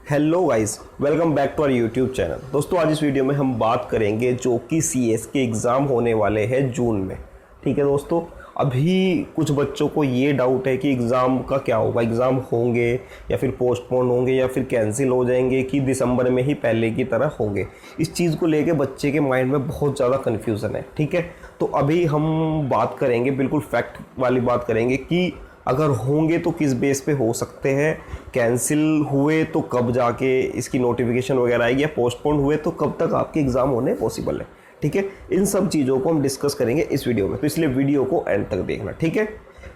Hello guys, welcome back to our YouTube channel. दोस्तों, आज इस वीडियो में हम बात करेंगे जो कि सीएस के एग्ज़ाम होने वाले हैं जून में। ठीक है दोस्तों, अभी कुछ बच्चों को ये डाउट है कि एग्ज़ाम का क्या होगा, एग्ज़ाम होंगे या फिर पोस्टपोन होंगे या फिर कैंसिल हो जाएंगे कि दिसंबर में ही पहले की तरह होंगे। इस चीज़ को लेके बच्चे के माइंड में बहुत ज़्यादा कन्फ्यूज़न है। ठीक है, तो अभी हम बात करेंगे, बिल्कुल फैक्ट वाली बात करेंगे कि अगर होंगे तो किस बेस पे हो सकते हैं, कैंसिल हुए तो कब जाके इसकी नोटिफिकेशन वगैरह आएगी, या पोस्टपोन हुए तो कब तक आपके एग्ज़ाम होने पॉसिबल है। ठीक है, इन सब चीज़ों को हम डिस्कस करेंगे इस वीडियो में, तो इसलिए वीडियो को एंड तक देखना। ठीक है,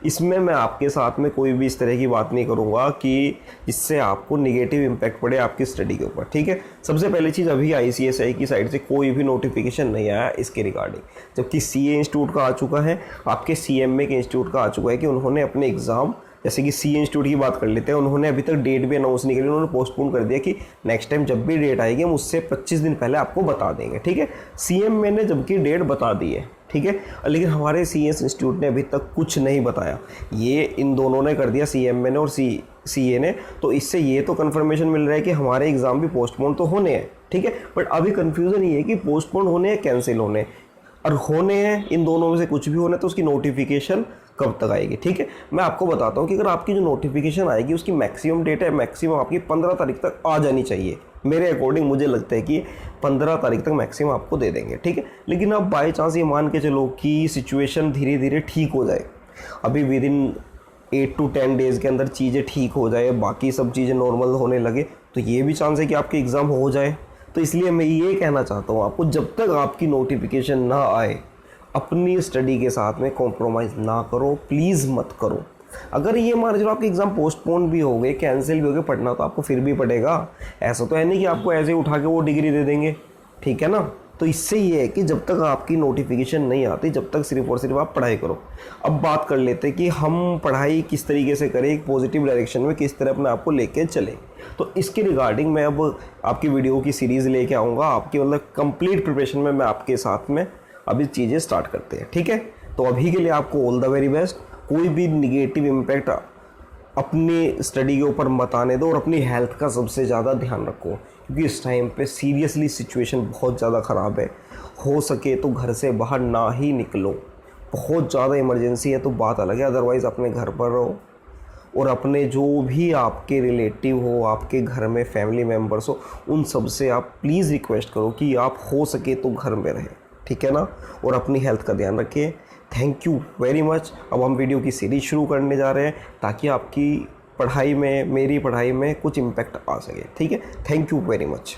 इसमें मैं आपके साथ में कोई भी इस तरह की बात नहीं करूंगा कि जिससे आपको नेगेटिव इम्पैक्ट पड़े आपकी स्टडी के ऊपर। ठीक है, सबसे पहली चीज़, अभी ICSI की साइड से कोई भी नोटिफिकेशन नहीं आया इसके रिगार्डिंग, जबकि CA इंस्टीट्यूट का आ चुका है, आपके CMA के इंस्टीट्यूट का आ चुका है कि उन्होंने अपने एग्ज़ाम, जैसे कि CA इंस्टीट्यूट की बात कर लेते हैं, उन्होंने अभी तक डेट भी अनाउंस नहीं करी, उन्होंने पोस्टपोन कर दिया कि नेक्स्ट टाइम जब भी डेट आएगी हम उससे 25 दिन पहले आपको बता देंगे। ठीक है, CMA ने जबकि डेट बता दी है। ठीक है, लेकिन हमारे CS इंस्टीट्यूट ने अभी तक कुछ नहीं बताया। ये इन दोनों ने कर दिया, CMA ने और CA ने, तो इससे ये तो कन्फर्मेशन मिल रहा है कि हमारे एग्ज़ाम भी पोस्टपोन तो होने हैं। ठीक है, बट अभी कन्फ्यूज़न ये है कि पोस्टपोन होने हैं, कैंसिल होने, और होने हैं इन दोनों में से कुछ भी होने, तो उसकी नोटिफिकेशन कब तक आएगी। ठीक है, मैं आपको बताता हूँ कि अगर आपकी जो नोटिफिकेशन आएगी उसकी मैक्सिमम डेट है, मैक्सिमम आपकी 15 तारीख तक आ जानी चाहिए। मेरे अकॉर्डिंग मुझे लगता है कि 15 तारीख तक मैक्सिमम आपको दे देंगे। ठीक है, लेकिन अब बाई चांस ये मान के चलो कि सिचुएशन धीरे धीरे ठीक हो जाए, अभी विद इन 8 to 10 डेज़ के अंदर चीज़ें ठीक हो जाए, बाकी सब चीज़ें नॉर्मल होने लगे, तो ये भी चांस है कि आपके एग्ज़ाम हो जाए। तो इसलिए मैं ये कहना चाहता हूँ आपको, जब तक आपकी नोटिफिकेशन ना आए अपनी स्टडी के साथ में कॉम्प्रोमाइज़ ना करो, प्लीज़ मत करो। अगर ये मान लो आपके एग्ज़ाम पोस्टपोन भी हो गए, कैंसिल भी हो गए, पढ़ना तो आपको फिर भी पड़ेगा। ऐसा तो है नहीं कि आपको ऐसे उठा के वो डिग्री दे देंगे। ठीक है ना, तो इससे ये है कि जब तक आपकी नोटिफिकेशन नहीं आती, जब तक सिर्फ और सिर्फ आप पढ़ाई करो। अब बात कर लेते हैं कि हम पढ़ाई किस तरीके से करें, एक पॉजिटिव डायरेक्शन में किस तरह अपने आप को लेके चलें। तो इसके रिगार्डिंग मैं अब आपकी वीडियो की सीरीज़ लेके आऊँगा, आपकी मतलब कंप्लीट प्रिपरेशन में मैं आपके साथ में अभी चीज़ें स्टार्ट करते हैं। ठीक है, तो अभी के लिए आपको ऑल द वेरी बेस्ट। कोई भी निगेटिव इम्पैक्ट अपनी स्टडी के ऊपर मत आने दो, और अपनी हेल्थ का सबसे ज़्यादा ध्यान रखो, क्योंकि इस टाइम पे सीरियसली सिचुएशन बहुत ज़्यादा ख़राब है। हो सके तो घर से बाहर ना ही निकलो, बहुत ज़्यादा इमरजेंसी है तो बात अलग है, अदरवाइज़ अपने घर पर रहो, और अपने जो भी आपके रिलेटिव हो, आपके घर में फैमिली मेम्बर्स हो, उन सब से आप प्लीज़ रिक्वेस्ट करो कि आप हो सके तो घर में रहें। ठीक है ना, और अपनी हेल्थ का ध्यान रखें। Thank you very much. अब हम वीडियो की सीरीज़ शुरू करने जा रहे हैं ताकि आपकी पढ़ाई में, मेरी पढ़ाई में कुछ इम्पैक्ट आ सके। ठीक है, थैंक यू वेरी मच।